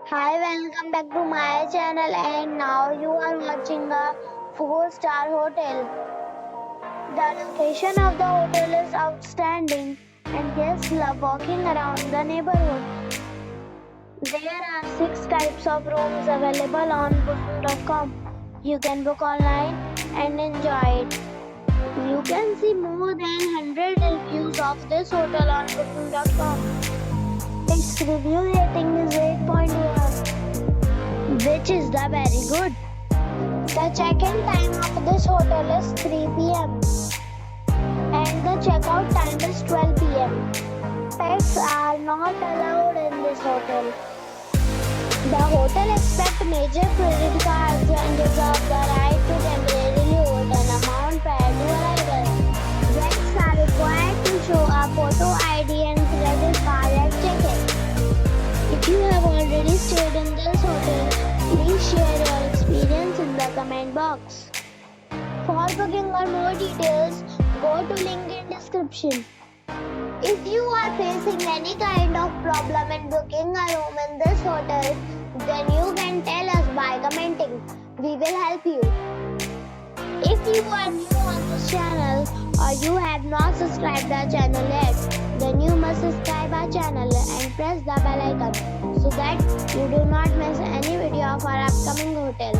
Hi, welcome back to my channel, and now you are watching a 4-star hotel. The location of the hotel is outstanding and guests love walking around the neighborhood. There are 6 types of rooms available on booking.com. You can book online and enjoy it. You can see more than 100 reviews of this hotel on booking.com. Its review rating is 8.1, which is the very good. The check-in time of this hotel is 3 p.m. and the checkout time is 12 p.m. Pets are not allowed in this hotel. The hotel accepts major credit cards and reserves the right to temporarily hold an amount prior to arrival. Guests are required to show a photo ID and credit card at check-in. If you have already stayed in this hotel, please share your experience in the comment box. For booking or more details, go to link in description. If you are facing any kind of problem in booking a room in this hotel, then you can tell us by commenting. We will help you. If you are new on this channel or you have not subscribed our channel yet, then you must subscribe our channel and press the bell icon so that you do not miss any video of our upcoming hotel.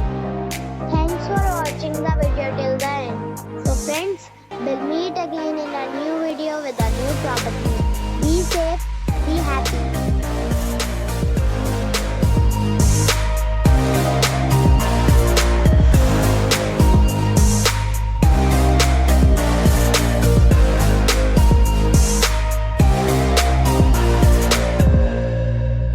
Thanks for watching the video till the end. So friends, we'll meet again in a new video with a new property. Be safe, be happy.